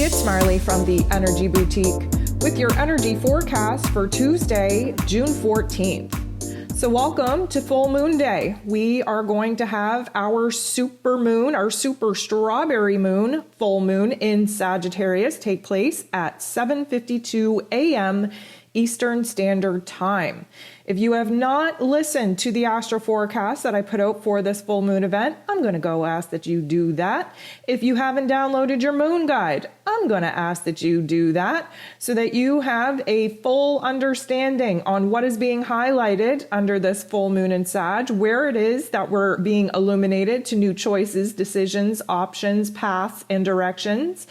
it's Marley from the Energy Boutique with your energy forecast for Tuesday, June 14th. So welcome to Full Moon Day. We are going to have our super moon, our super strawberry moon, full moon in Sagittarius take place at 7:52 a.m. Eastern Standard Time. If you have not listened to the astro forecast that I put out for this full moon event, I'm going to go ask that you do that. If you haven't downloaded your moon guide, I'm going to ask that you do that so that you have a full understanding on what is being highlighted under this full moon in Sag, where it is that we're being illuminated to new choices, decisions, options, paths, and directions,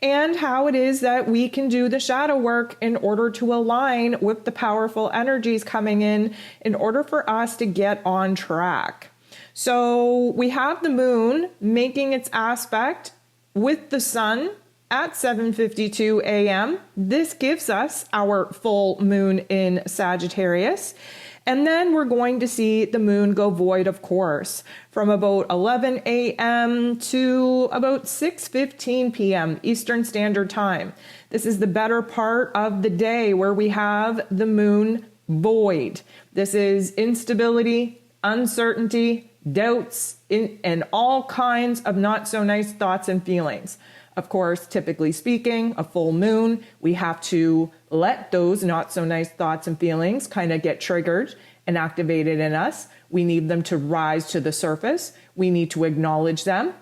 and how it is that we can do the shadow work in order to align with the powerful energies coming in order for us to get on track. So we have the moon making its aspect with the sun at 7:52 a.m. This gives us our full moon in Sagittarius. And then we're going to see the moon go void, of course, from about 11 a.m. to about 6:15 p.m. Eastern Standard Time. This is the better part of the day where we have the moon void. This is instability, uncertainty, doubts, and all kinds of not so nice thoughts and feelings. Of course, typically speaking, a full moon, we have to let those not so nice thoughts and feelings kind of get triggered and activated in us. We need them to rise to the surface. We need to acknowledge them.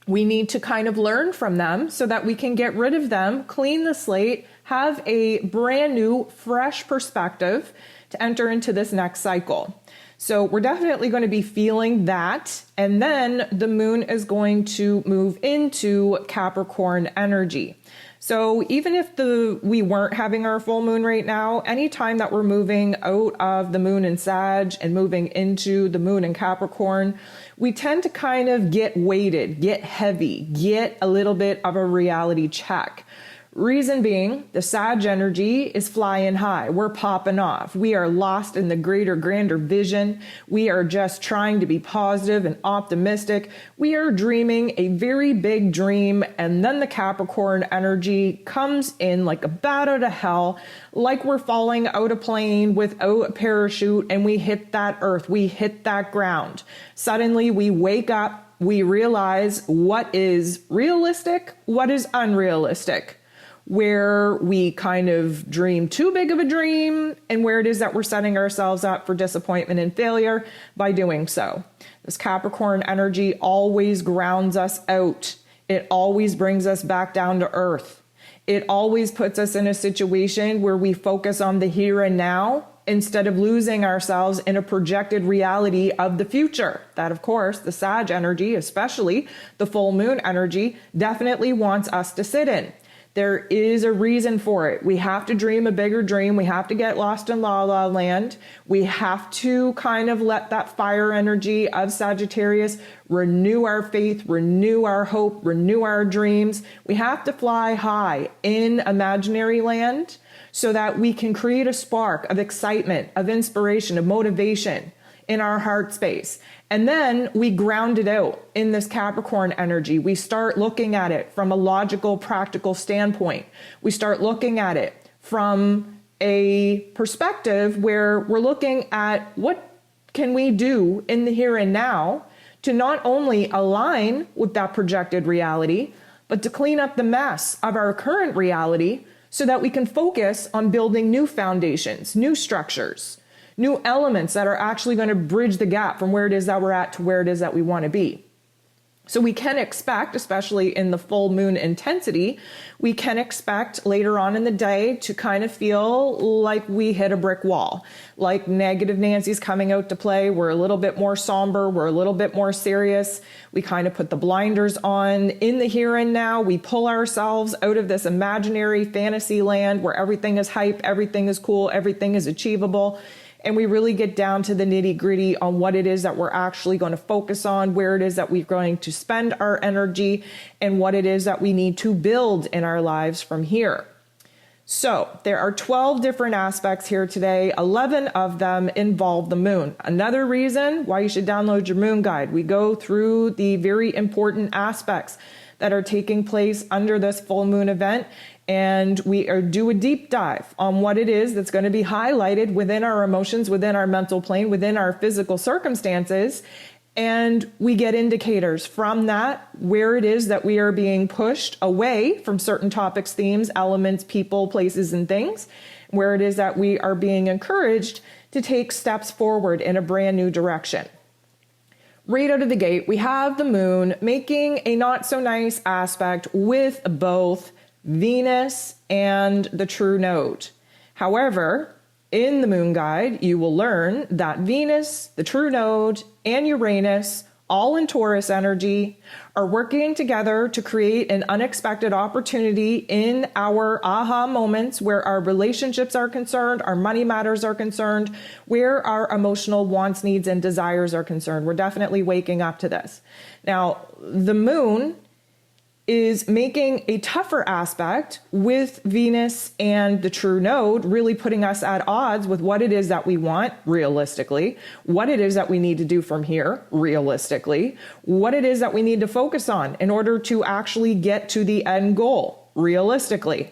We need to kind of learn from them so that we can get rid of them, clean the slate, have a brand new, fresh perspective to enter into this next cycle. So we're definitely going to be feeling that. And then the moon is going to move into Capricorn energy. So even if we weren't having our full moon right now, anytime that we're moving out of the moon in Sag and moving into the moon in Capricorn, we tend to kind of get weighted, get heavy, get a little bit of a reality check. Reason being, the Sag energy is flying high. We're popping off. We are lost in the greater, grander vision. We are just trying to be positive and optimistic. We are dreaming a very big dream, and then the Capricorn energy comes in like a bat out of hell, like we're falling out a plane without a parachute, and we hit that earth. We hit that ground. Suddenly, we wake up. We realize what is realistic, what is unrealistic, where we kind of dream too big of a dream, and where it is that we're setting ourselves up for disappointment and failure by doing so. This Capricorn energy always grounds us out. It always brings us back down to earth. It always puts us in a situation where we focus on the here and now instead of losing ourselves in a projected reality of the future. That, of course, the Sag energy, especially the full moon energy, definitely wants us to sit in. There is a reason for it. We have to dream a bigger dream. We have to get lost in la la land. We have to kind of let that fire energy of Sagittarius renew our faith, renew our hope, renew our dreams. We have to fly high in imaginary land so that we can create a spark of excitement, of inspiration, of motivation in our heart space. And then we ground it out in this Capricorn energy. We start looking at it from a logical, practical standpoint. We start looking at it from a perspective where we're looking at what can we do in the here and now to not only align with that projected reality, but to clean up the mess of our current reality so that we can focus on building new foundations, new structures, new elements that are actually going to bridge the gap from where it is that we're at to where it is that we want to be. So we can expect, especially in the full moon intensity, we can expect later on in the day to kind of feel like we hit a brick wall, like negative Nancy's coming out to play. We're a little bit more somber. We're a little bit more serious. We kind of put the blinders on in the here and now. We pull ourselves out of this imaginary fantasy land where everything is hype, everything is cool, everything is achievable. And we really get down to the nitty gritty on what it is that we're actually going to focus on, where it is that we're going to spend our energy, and what it is that we need to build in our lives from here. So there are 12 different aspects here today. 11 of them involve the moon. Another reason why you should download your moon guide. We go through the very important aspects that are taking place under this full moon event. And we do a deep dive on what it is that's going to be highlighted within our emotions, within our mental plane, within our physical circumstances. And we get indicators from that, where it is that we are being pushed away from certain topics, themes, elements, people, places, and things, where it is that we are being encouraged to take steps forward in a brand new direction. Right out of the gate, we have the moon making a not so nice aspect with both Venus and the true node. However, in the moon guide, you will learn that Venus, the true node, and Uranus, all in Taurus energy, are working together to create an unexpected opportunity in our aha moments where our relationships are concerned, our money matters are concerned, where our emotional wants, needs, and desires are concerned. We're definitely waking up to this. Now, the moon is making a tougher aspect with Venus and the true node, really putting us at odds with what it is that we want realistically, what it is that we need to do from here realistically, what it is that we need to focus on in order to actually get to the end goal realistically.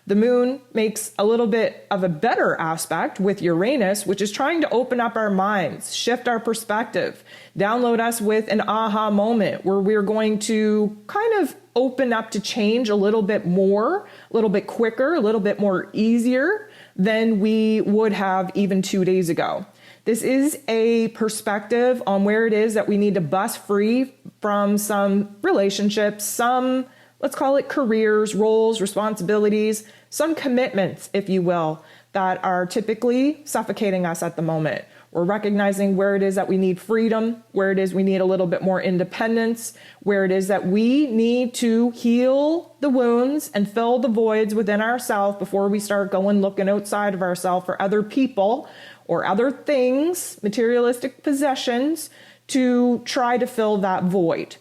The moon makes a little bit of a better aspect with Uranus, which is trying to open up our minds, shift our perspective, download us with an aha moment where we're going to kind of open up to change a little bit more, a little bit quicker, a little bit more easier than we would have even 2 days ago. This is a perspective on where it is that we need to bust free from some relationships, some, let's call it careers, roles, responsibilities, some commitments, if you will, that are typically suffocating us at the moment. We're recognizing where it is that we need freedom, where it is we need a little bit more independence, where it is that we need to heal the wounds and fill the voids within ourselves before we start going looking outside of ourselves for other people or other things, materialistic possessions, to try to fill that void.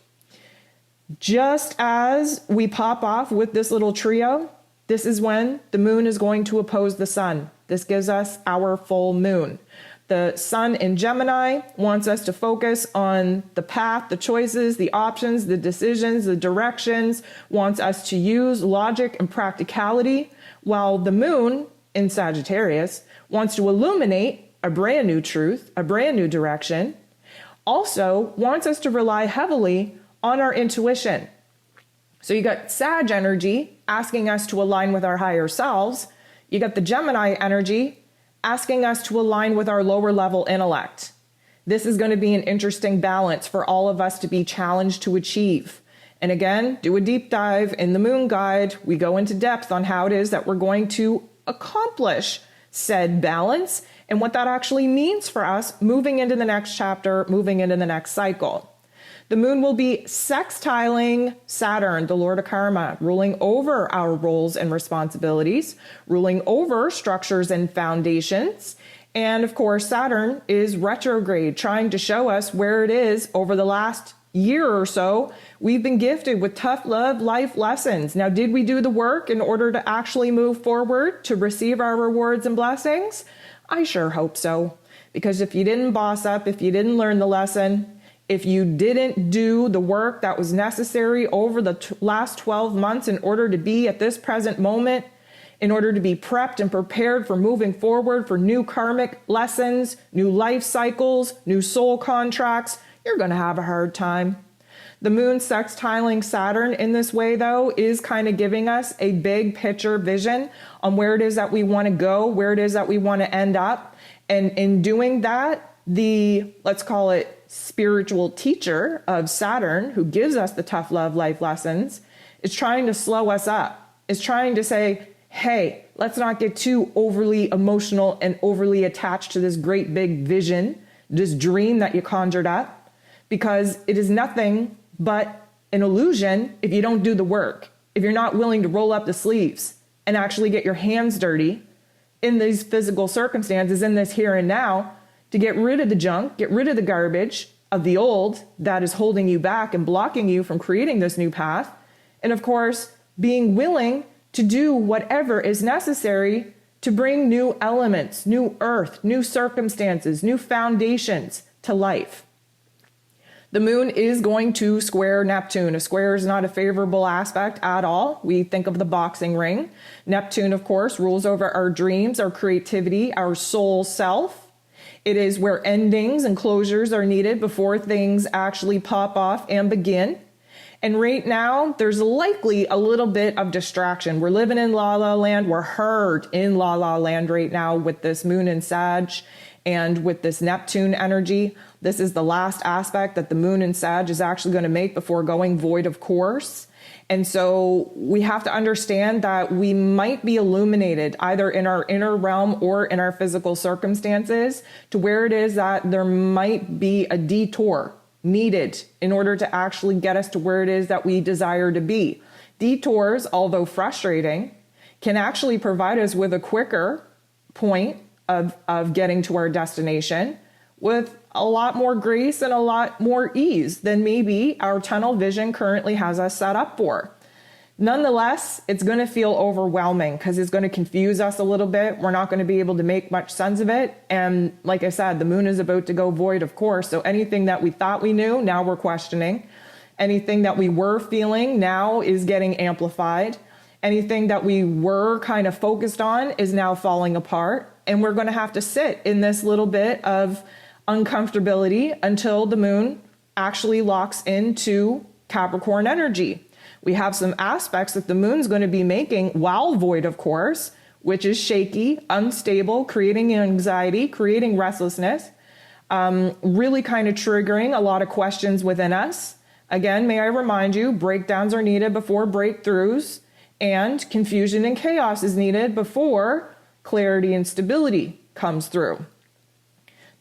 Just as we pop off with this little trio, this is when the moon is going to oppose the sun. This gives us our full moon. The sun in Gemini wants us to focus on the path, the choices, the options, the decisions, the directions, wants us to use logic and practicality, while the moon in Sagittarius wants to illuminate a brand new truth, a brand new direction, also wants us to rely heavily on our intuition. So you got Sag energy asking us to align with our higher selves. You got the Gemini energy asking us to align with our lower level intellect. This is going to be an interesting balance for all of us to be challenged to achieve. And again, do a deep dive in the moon guide. We go into depth on how it is that we're going to accomplish said balance and what that actually means for us moving into the next chapter, moving into the next cycle. The moon will be sextiling Saturn, the Lord of Karma, ruling over our roles and responsibilities, ruling over structures and foundations. And of course, Saturn is retrograde, trying to show us where it is over the last year or so. We've been gifted with tough love life lessons. Now, did we do the work in order to actually move forward to receive our rewards and blessings? I sure hope so. Because if you didn't boss up, if you didn't learn the lesson, if you didn't do the work that was necessary over the last 12 months in order to be at this present moment, in order to be prepped and prepared for moving forward for new karmic lessons, new life cycles, new soul contracts, you're going to have a hard time. The moon sextiling Saturn in this way, though, is kind of giving us a big picture vision on where it is that we want to go, where it is that we want to end up. And in doing that, the, let's call it, spiritual teacher of Saturn, who gives us the tough love life lessons, is trying to slow us up, is trying to say, hey, let's not get too overly emotional and overly attached to this great big vision, this dream that you conjured up, because it is nothing but an illusion if you don't do the work, if you're not willing to roll up the sleeves and actually get your hands dirty in these physical circumstances, in this here and now, to get rid of the junk, get rid of the garbage of the old that is holding you back and blocking you from creating this new path. And of course, being willing to do whatever is necessary to bring new elements, new earth, new circumstances, new foundations to life. The moon is going to square Neptune. A square is not a favorable aspect at all. We think of the boxing ring. Neptune, of course, rules over our dreams, our creativity, our soul self. It is where endings and closures are needed before things actually pop off and begin. And right now, there's likely a little bit of distraction. We're living in La La Land. We're hurt in La La Land right now with this moon in Sag and with this Neptune energy. This is the last aspect that the moon in Sag is actually going to make before going void of course. And so we have to understand that we might be illuminated either in our inner realm or in our physical circumstances to where it is that there might be a detour needed in order to actually get us to where it is that we desire to be. Detours, although frustrating, can actually provide us with a quicker point of getting to our destination with a lot more grace and a lot more ease than maybe our tunnel vision currently has us set up for. Nonetheless, it's going to feel overwhelming because it's going to confuse us a little bit. We're not going to be able to make much sense of it. And like I said, the moon is about to go void, of course. So anything that we thought we knew, now we're questioning. Anything that we were feeling now is getting amplified. Anything that we were kind of focused on is now falling apart. And we're going to have to sit in this little bit of uncomfortability until the moon actually locks into Capricorn energy. We have some aspects that the moon's going to be making while void, of course, which is shaky, unstable, creating anxiety, creating restlessness, really kind of triggering a lot of questions within us. Again, may I remind you, breakdowns are needed before breakthroughs, and confusion and chaos is needed before clarity and stability comes through.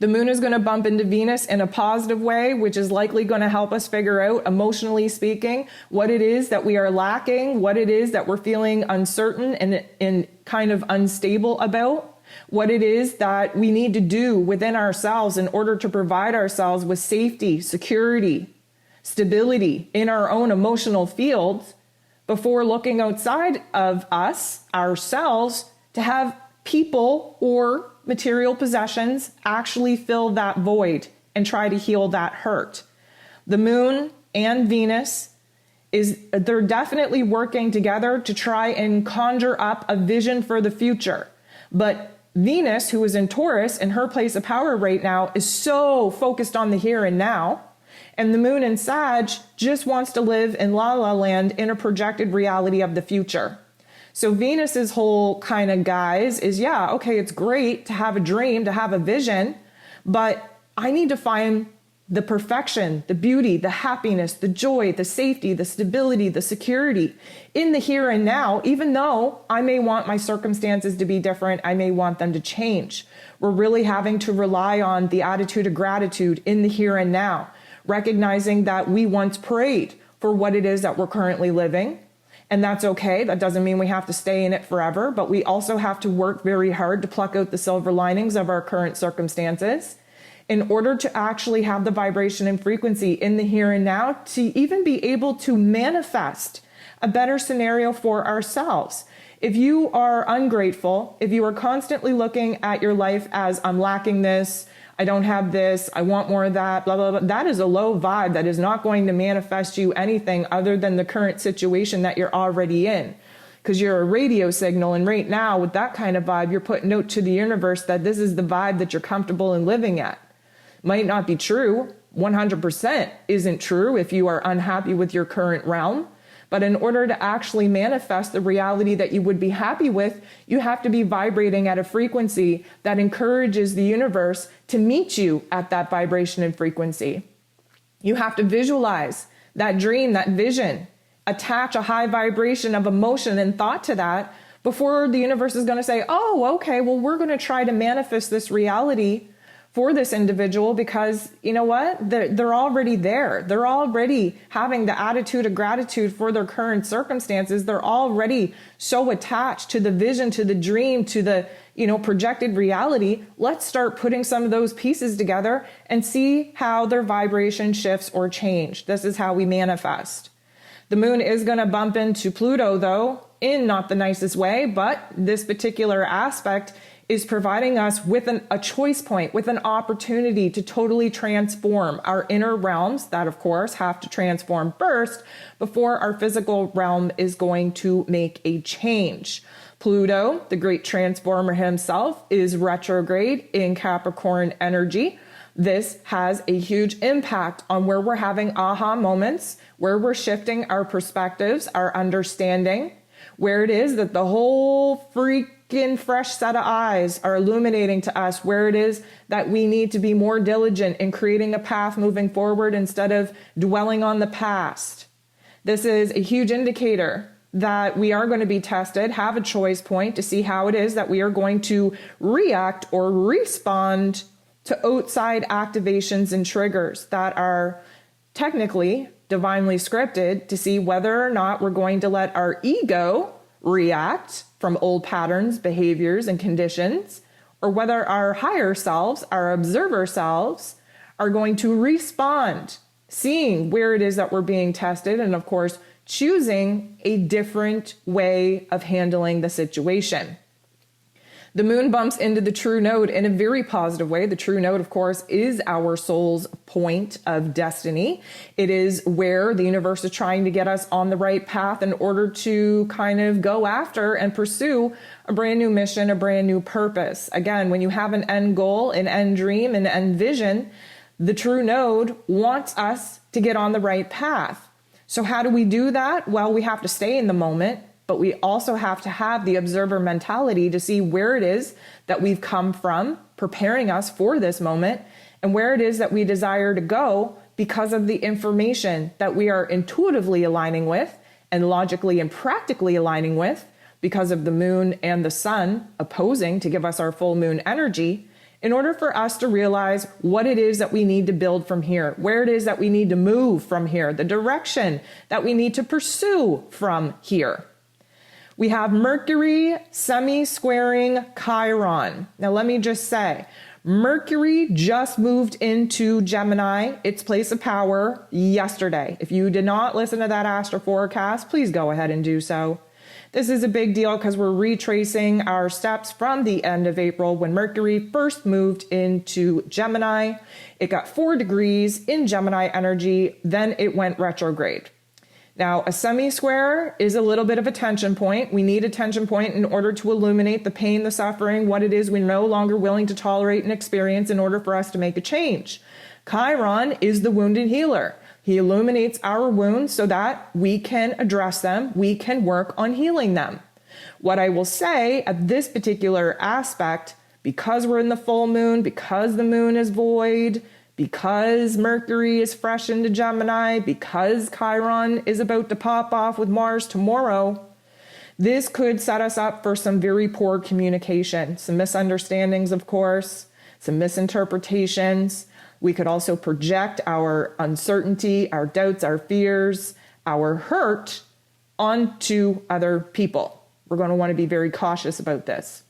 The moon is going to bump into Venus in a positive way, which is likely going to help us figure out, emotionally speaking, what it is that we are lacking, what it is that we're feeling uncertain and kind of unstable about, what it is that we need to do within ourselves in order to provide ourselves with safety, security, stability in our own emotional fields before looking outside of us, ourselves, to have people or material possessions actually fill that void and try to heal that hurt. The moon and Venus they're definitely working together to try and conjure up a vision for the future. But Venus, who is in Taurus in her place of power right now, is so focused on the here and now. And the moon in Sag just wants to live in La La Land in a projected reality of the future. So Venus's whole kind of guise is, yeah, okay, it's great to have a dream, to have a vision, but I need to find the perfection, the beauty, the happiness, the joy, the safety, the stability, the security in the here and now, even though I may want my circumstances to be different, I may want them to change. We're really having to rely on the attitude of gratitude in the here and now, recognizing that we once prayed for what it is that we're currently living. And that's okay. That doesn't mean we have to stay in it forever, but we also have to work very hard to pluck out the silver linings of our current circumstances in order to actually have the vibration and frequency in the here and now to even be able to manifest a better scenario for ourselves. If you are ungrateful, if you are constantly looking at your life as I'm lacking this, I don't have this, I want more of that, blah, blah, blah. That is a low vibe that is not going to manifest you anything other than the current situation that you're already in. Because you're a radio signal, and right now with that kind of vibe, you're putting out to the universe that this is the vibe that you're comfortable in living at. Might not be true, 100% isn't true if you are unhappy with your current realm. But in order to actually manifest the reality that you would be happy with, you have to be vibrating at a frequency that encourages the universe to meet you at that vibration and frequency. You have to visualize that dream, that vision, attach a high vibration of emotion and thought to that before the universe is going to say, oh, okay, well, we're going to try to manifest this reality for this individual because, you know what, they're already there. They're already having the attitude of gratitude for their current circumstances. They're already so attached to the vision, to the dream, to the, projected reality. Let's start putting some of those pieces together and see how their vibration shifts or change. This is how we manifest. The moon is going to bump into Pluto, though, in not the nicest way, but this particular aspect is providing us with a choice point, with an opportunity to totally transform our inner realms that, of course, have to transform first before our physical realm is going to make a change. Pluto, the great transformer himself, is retrograde in Capricorn energy. This has a huge impact on where we're having aha moments, where we're shifting our perspectives, our understanding, where it is that the whole freaking fresh set of eyes are illuminating to us, where it is that we need to be more diligent in creating a path moving forward instead of dwelling on the past. This is a huge indicator that we are going to be tested, have a choice point to see how it is that we are going to react or respond to outside activations and triggers that are technically divinely scripted, to see whether or not we're going to let our ego react from old patterns, behaviors, and conditions, or whether our higher selves, our observer selves, are going to respond, seeing where it is that we're being tested, and of course, choosing a different way of handling the situation. The moon bumps into the true node in a very positive way. The true node, of course, is our soul's point of destiny. It is where the universe is trying to get us on the right path in order to kind of go after and pursue a brand new mission, a brand new purpose. Again, when you have an end goal, an end dream, an end vision, the true node wants us to get on the right path. So how do we do that? Well, we have to stay in the moment, but we also have to have the observer mentality to see where it is that we've come from, preparing us for this moment, and where it is that we desire to go because of the information that we are intuitively aligning with and logically and practically aligning with because of the moon and the sun opposing to give us our full moon energy, in order for us to realize what it is that we need to build from here, where it is that we need to move from here, the direction that we need to pursue from here. We have Mercury semi-squaring Chiron. Now, let me just say, Mercury just moved into Gemini, its place of power, yesterday. If you did not listen to that astro forecast, please go ahead and do so. This is a big deal because we're retracing our steps from the end of April when Mercury first moved into Gemini. It got 4 degrees in Gemini energy, then it went retrograde. Now, a semi-square is a little bit of a tension point. We need a tension point in order to illuminate the pain, the suffering, what it is we're no longer willing to tolerate and experience in order for us to make a change. Chiron is the wounded healer. He illuminates our wounds so that we can address them, we can work on healing them. What I will say at this particular aspect, because we're in the full moon, because the moon is void, because Mercury is fresh into Gemini, because Chiron is about to pop off with Mars tomorrow, this could set us up for some very poor communication, some misunderstandings, of course, some misinterpretations. We could also project our uncertainty, our doubts, our fears, our hurt onto other people. We're going to want to be very cautious about this.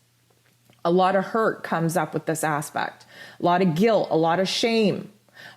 A lot of hurt comes up with this aspect. A lot of guilt, a lot of shame,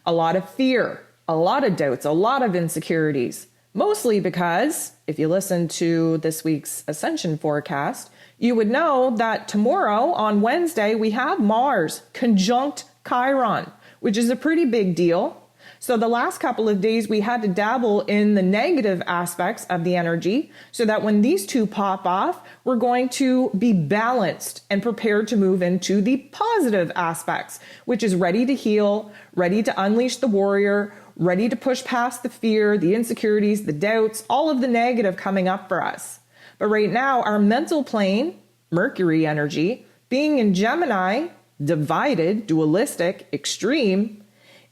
a lot of fear, a lot of doubts, a lot of insecurities. Mostly because, if you listen to this week's ascension forecast, you would know that tomorrow on Wednesday we have Mars conjunct Chiron, which is a pretty big deal. So the last couple of days we had to dabble in the negative aspects of the energy so that when these two pop off, we're going to be balanced and prepared to move into the positive aspects, which is ready to heal, ready to unleash the warrior, ready to push past the fear, the insecurities, the doubts, all of the negative coming up for us. But right now, our mental plane, Mercury energy, being in Gemini, divided, dualistic, extreme,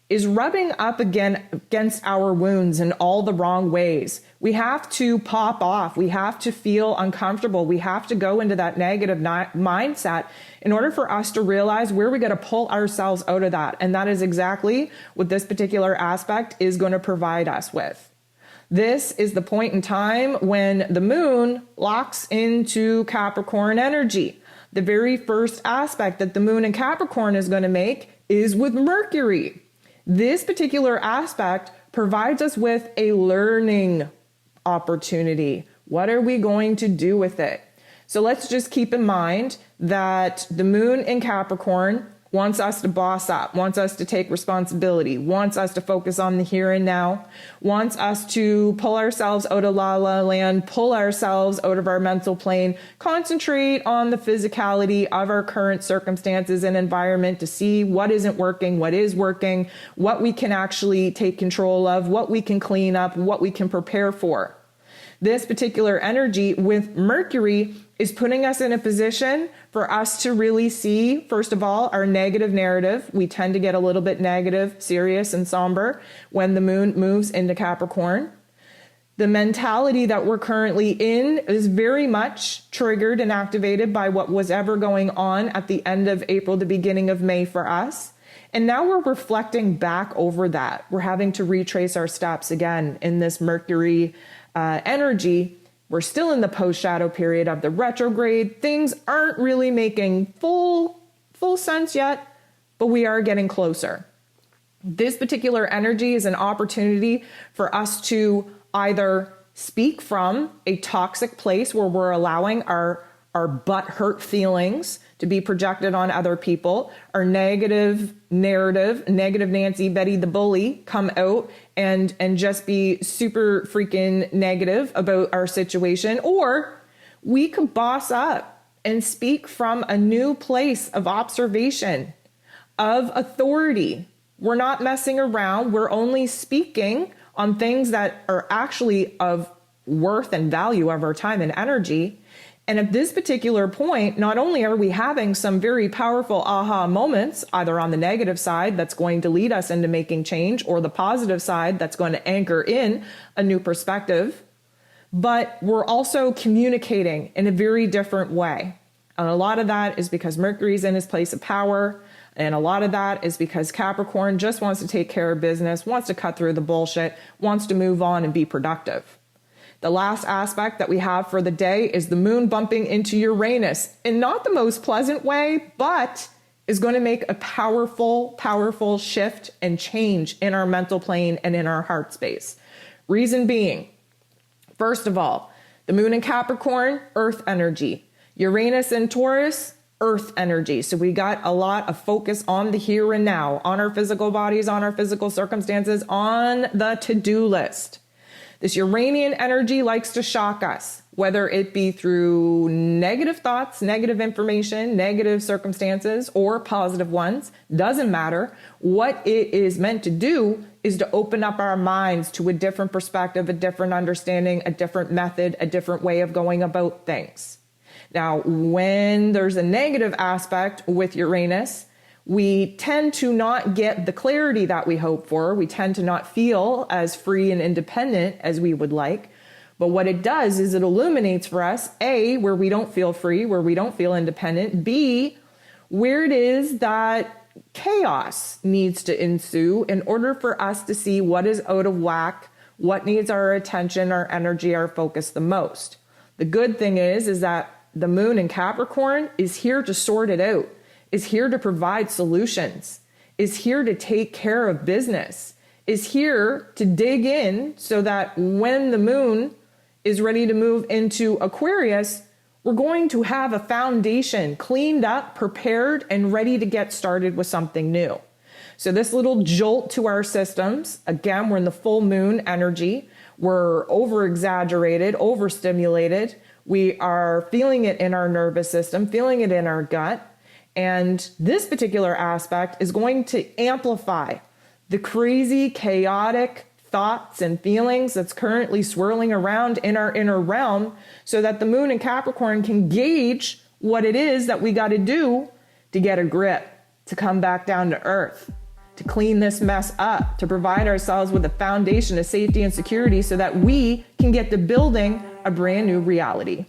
is rubbing up again against our wounds in all the wrong ways. We have to pop off. We have to feel uncomfortable. We have to go into that negative mindset in order for us to realize where we got to pull ourselves out of that. And that is exactly what this particular aspect is going to provide us with. This is the point in time when the moon locks into Capricorn energy. The very first aspect that the moon in Capricorn is going to make is with Mercury. This particular aspect provides us with a learning opportunity. What are we going to do with it? So let's just keep in mind that the moon in Capricorn wants us to boss up, wants us to take responsibility, wants us to focus on the here and now, wants us to pull ourselves out of la la land, pull ourselves out of our mental plane, concentrate on the physicality of our current circumstances and environment to see what isn't working, what is working, what we can actually take control of, what we can clean up, what we can prepare for. This particular energy with Mercury is putting us in a position for us to really see, first of all, our negative narrative. We tend to get a little bit negative, serious, and somber when the moon moves into Capricorn. The mentality that we're currently in is very much triggered and activated by what was ever going on at the end of April, the beginning of May for us. And now we're reflecting back over that. We're having to retrace our steps again in this Mercury energy. We're still in the post-shadow period of the retrograde. Things aren't really making full sense yet, but we are getting closer. This particular energy is an opportunity for us to either speak from a toxic place where we're allowing our butt-hurt feelings to be projected on other people, our negative narrative, negative Nancy, Betty the bully, come out and just be super freaking negative about our situation. Or we could boss up and speak from a new place of observation, of authority. We're not messing around. We're only speaking on things that are actually of worth and value of our time and energy. And at this particular point, not only are we having some very powerful aha moments, either on the negative side that's going to lead us into making change, or the positive side that's going to anchor in a new perspective, but we're also communicating in a very different way. And a lot of that is because Mercury's in his place of power. And a lot of that is because Capricorn just wants to take care of business, wants to cut through the bullshit, wants to move on and be productive. The last aspect that we have for the day is the moon bumping into Uranus in not the most pleasant way, but is going to make a powerful, powerful shift and change in our mental plane and in our heart space. Reason being, first of all, the moon in Capricorn, earth energy. Uranus in Taurus, earth energy. So we got a lot of focus on the here and now, on our physical bodies, on our physical circumstances, on the to-do list. This Uranian energy likes to shock us, whether it be through negative thoughts, negative information, negative circumstances, or positive ones. Doesn't matter. What it is meant to do is to open up our minds to a different perspective, a different understanding, a different method, a different way of going about things. Now, when there's a negative aspect with Uranus, we tend to not get the clarity that we hope for. We tend to not feel as free and independent as we would like. But what it does is it illuminates for us, A, where we don't feel free, where we don't feel independent, B, where it is that chaos needs to ensue in order for us to see what is out of whack, what needs our attention, our energy, our focus the most. The good thing is that the moon in Capricorn is here to sort it out, is here to provide solutions, is here to take care of business, is here to dig in so that when the moon is ready to move into Aquarius, we're going to have a foundation cleaned up, prepared, and ready to get started with something new. So this little jolt to our systems, again, we're in the full moon energy. We're over-exaggerated, overstimulated. We are feeling it in our nervous system, feeling it in our gut. And this particular aspect is going to amplify the crazy, chaotic thoughts and feelings that's currently swirling around in our inner realm so that the moon in Capricorn can gauge what it is that we got to do to get a grip, to come back down to earth, to clean this mess up, to provide ourselves with a foundation of safety and security so that we can get to building a brand new reality.